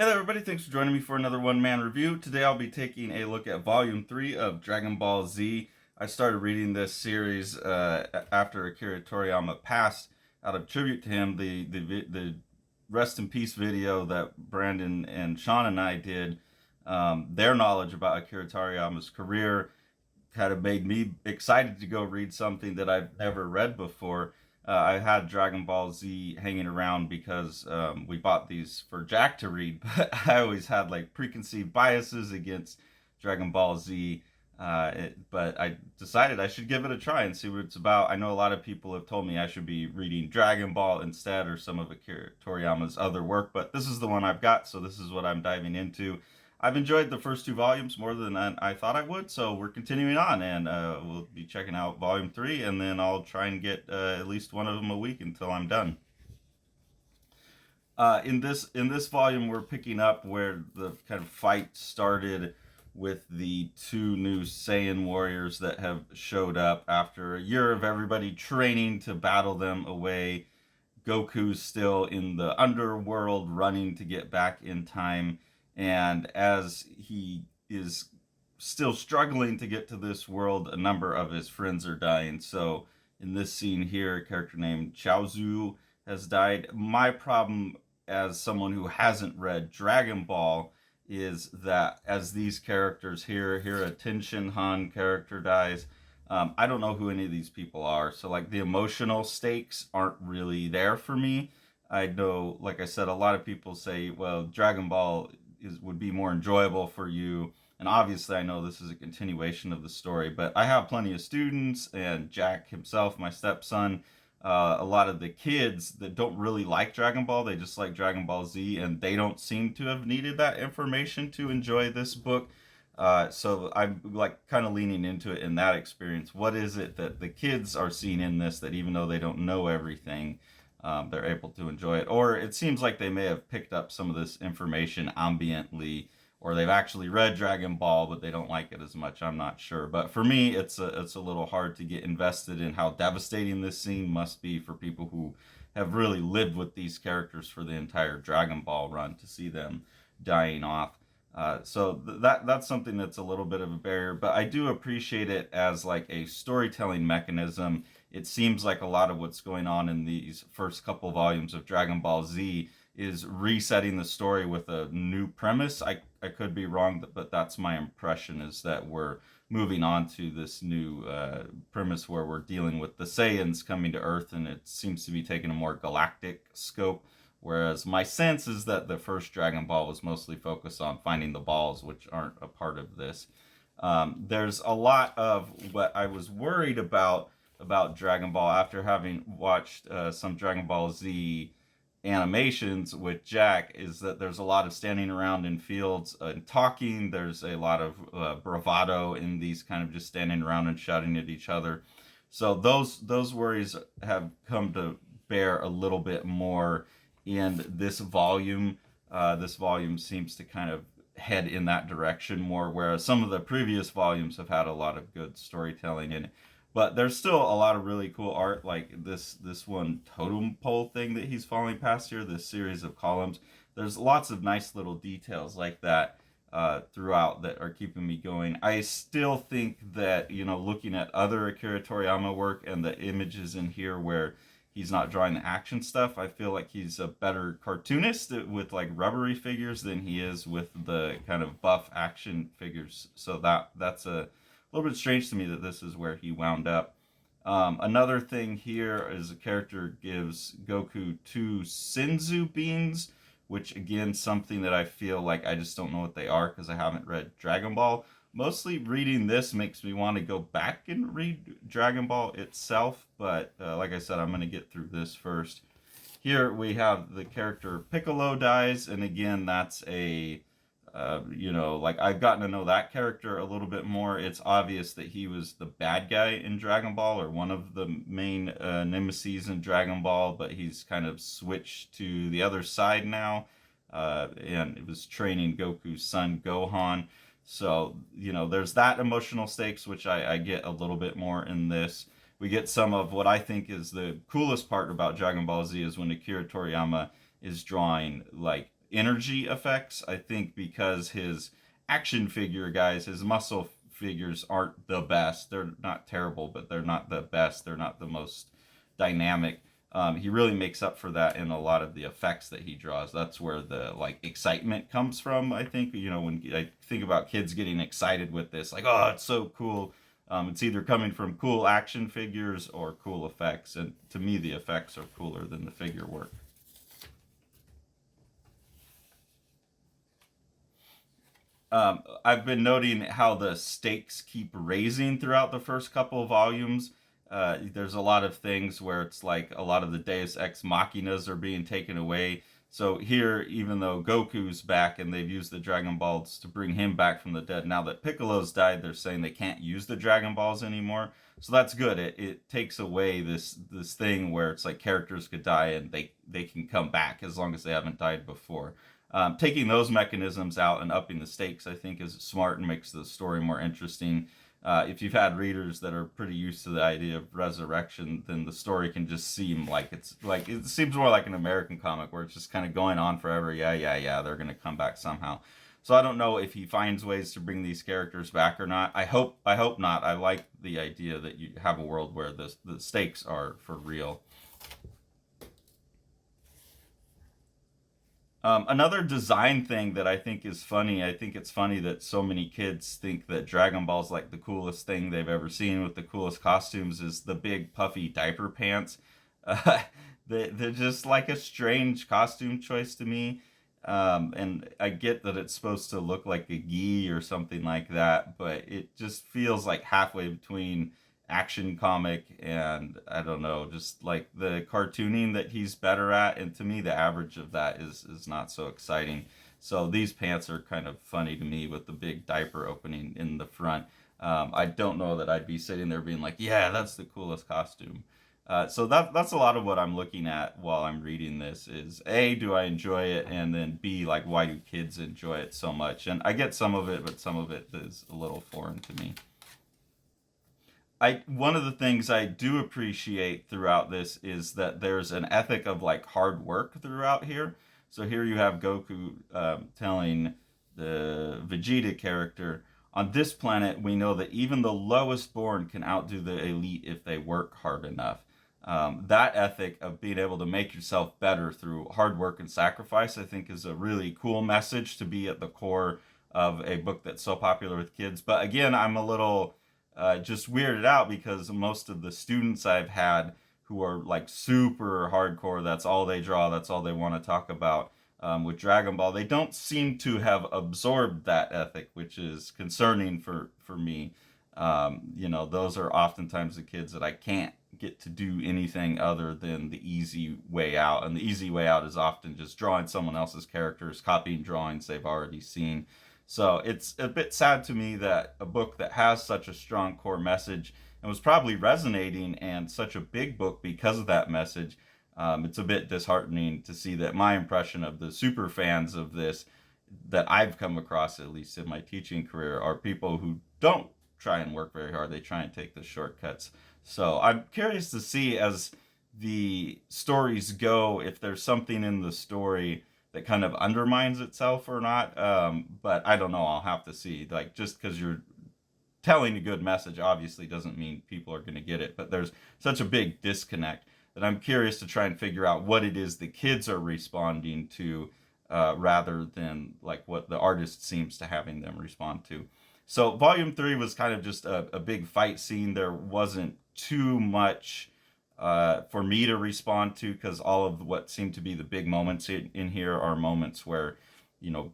Hey there, everybody. Thanks for joining me for another one-man review. Today I'll be taking a look at Volume 3 of Dragon Ball Z. I started reading this series after Akira Toriyama passed. Out of tribute to him, the Rest in Peace video that Brandon and Sean and I did, their knowledge about Akira Toriyama's career kind of made me excited to go read something that I've never read before. I had Dragon Ball Z hanging around because we bought these for Jack to read, but I always had like preconceived biases against Dragon Ball Z. But I decided I should give it a try and see what it's about. I know a lot of people have told me I should be reading Dragon Ball instead or some of Akira Toriyama's other work, but this is the one I've got, so this is what I'm diving into. I've enjoyed the first two volumes more than I thought I would, so we're continuing on, and we'll be checking out Volume 3, and then I'll try and get at least one of them a week until I'm done. In this volume, we're picking up where the kind of fight started with the two new Saiyan warriors that have showed up after a year of everybody training to battle them away. Goku's still in the underworld running to get back in time, and as he is still struggling to get to this world, a number of his friends are dying. So in this scene here, a character named Chaozu has died. My problem as someone who hasn't read Dragon Ball is that as these characters here a Tenshin Han character dies, I don't know who any of these people are. So like the emotional stakes aren't really there for me. I know, like I said, a lot of people say, well, Dragon Ball would be more enjoyable for you. And obviously, I know this is a continuation of the story, but I have plenty of students and Jack himself, my stepson, a lot of the kids that don't really like Dragon Ball. They just like Dragon Ball Z, and they don't seem to have needed that information to enjoy this book. So I'm like kind of leaning into it in that experience. What is it that the kids are seeing in this that even though they don't know everything, they're able to enjoy it? Or it seems like they may have picked up some of this information ambiently, or they've actually read Dragon Ball, but they don't like it as much. I'm not sure. But for me, it's a little hard to get invested in how devastating this scene must be for people who have really lived with these characters for the entire Dragon Ball run to see them dying off. That's something that's a little bit of a barrier, but I do appreciate it as like a storytelling mechanism. It seems like a lot of what's going on in these first couple volumes of Dragon Ball Z is resetting the story with a new premise. I could be wrong, but that's my impression, is that we're moving on to this new premise where we're dealing with the Saiyans coming to Earth, and it seems to be taking a more galactic scope. Whereas my sense is that the first Dragon Ball was mostly focused on finding the balls, which aren't a part of this. There's a lot of what I was worried about Dragon Ball after having watched some Dragon Ball Z animations with Jack, is that there's a lot of standing around in fields and talking. There's a lot of bravado in these kind of just standing around and shouting at each other. So those worries have come to bear a little bit more in this volume. This volume seems to kind of head in that direction more, whereas some of the previous volumes have had a lot of good storytelling in it. But there's still a lot of really cool art, like this one totem pole thing that he's falling past here, this series of columns. There's lots of nice little details like that throughout that are keeping me going. I still think that, looking at other Akira Toriyama work and the images in here where he's not drawing the action stuff, I feel like he's a better cartoonist with like rubbery figures than he is with the kind of buff action figures. So that's a little bit strange to me that this is where he wound up. Another thing here is a character gives Goku two Senzu beans, which again, something that I feel like I just don't know what they are because I haven't read Dragon Ball. Mostly reading this makes me want to go back and read Dragon Ball itself, but like I said, I'm going to get through this first. Here we have the character Piccolo dies, and again, that's like I've gotten to know that character a little bit more. It's obvious that he was the bad guy in Dragon Ball, or one of the main nemesis in Dragon Ball, but he's kind of switched to the other side now, and it was training Goku's son Gohan. So, there's that emotional stakes, which I get a little bit more in this. We get some of what I think is the coolest part about Dragon Ball Z is when Akira Toriyama is drawing like energy effects. I think because his action figure guys, his muscle figures aren't the best. They're not terrible, but they're not the best. They're not the most dynamic. He really makes up for that in a lot of the effects that he draws. That's where the like excitement comes from. I think when I think about kids getting excited with this, like, oh, it's so cool. It's either coming from cool action figures or cool effects, and to me, the effects are cooler than the figure work. I've been noting how the stakes keep raising throughout the first couple of volumes. There's a lot of things where it's like a lot of the Deus Ex Machinas are being taken away. So here, even though Goku's back and they've used the Dragon Balls to bring him back from the dead, now that Piccolo's died, they're saying they can't use the Dragon Balls anymore. So that's good. It takes away this thing where it's like characters could die and they can come back as long as they haven't died before. Taking those mechanisms out and upping the stakes, I think, is smart and makes the story more interesting. If you've had readers that are pretty used to the idea of resurrection, then the story can just seem like it seems more like an American comic where it's just kind of going on forever. Yeah, yeah, yeah, they're gonna come back somehow. So I don't know if he finds ways to bring these characters back or not. I hope not. I like the idea that you have a world where the stakes are for real. Another design thing that I think is funny, I think it's funny that so many kids think that Dragon Ball's like the coolest thing they've ever seen with the coolest costumes is the big puffy diaper pants. Uh, they're just like a strange costume choice to me. And I get that it's supposed to look like a gi or something like that, but it just feels like halfway between action comic and I don't know, just like the cartooning that he's better at. And to me, the average of that is not so exciting. So these pants are kind of funny to me with the big diaper opening in the front. I don't know that I'd be sitting there being like, yeah, that's the coolest costume. So that's a lot of what I'm looking at while I'm reading this is A, do I enjoy it? And then B, like, why do kids enjoy it so much? And I get some of it, but some of it is a little foreign to me. One of the things I do appreciate throughout this is that there's an ethic of like hard work throughout here. So here you have Goku telling the Vegeta character, on this planet we know that even the lowest born can outdo the elite if they work hard enough. That ethic of being able to make yourself better through hard work and sacrifice, I think, is a really cool message to be at the core of a book that's so popular with kids. But again, I'm a little just weirded out because most of the students I've had who are like super hardcore, that's all they draw, that's all they want to talk about with Dragon Ball, they don't seem to have absorbed that ethic, which is concerning for me. Those are oftentimes the kids that I can't get to do anything other than the easy way out. And the easy way out is often just drawing someone else's characters, copying drawings they've already seen. So it's a bit sad to me that a book that has such a strong core message and was probably resonating and such a big book because of that message, it's a bit disheartening to see that my impression of the super fans of this that I've come across, at least in my teaching career, are people who don't try and work very hard. They try and take the shortcuts. So I'm curious to see as the stories go if there's something in the story that kind of undermines itself or not. But I don't know. I'll have to see. Like, just because you're telling a good message obviously doesn't mean people are going to get it. But there's such a big disconnect that I'm curious to try and figure out what it is the kids are responding to rather than like what the artist seems to having them respond to. So volume 3 was kind of just a big fight scene. There wasn't too much for me to respond to because all of what seem to be the big moments in here are moments where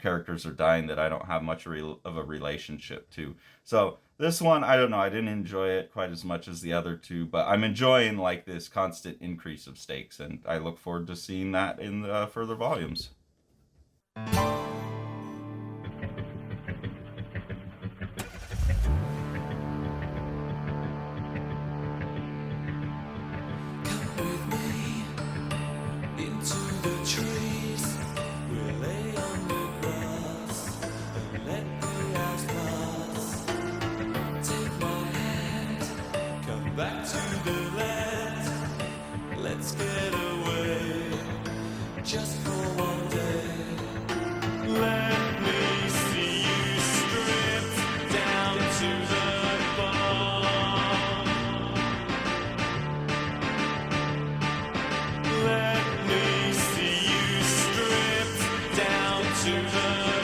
characters are dying that I don't have much of a relationship to. So this one, I don't know, I didn't enjoy it quite as much as the other two, but I'm enjoying like this constant increase of stakes, and I look forward to seeing that in the further volumes. Come with me into the trees. We'll lay on the grass and let the hours pass. Take my hand, come back to the land. Let's get away just for one day. to the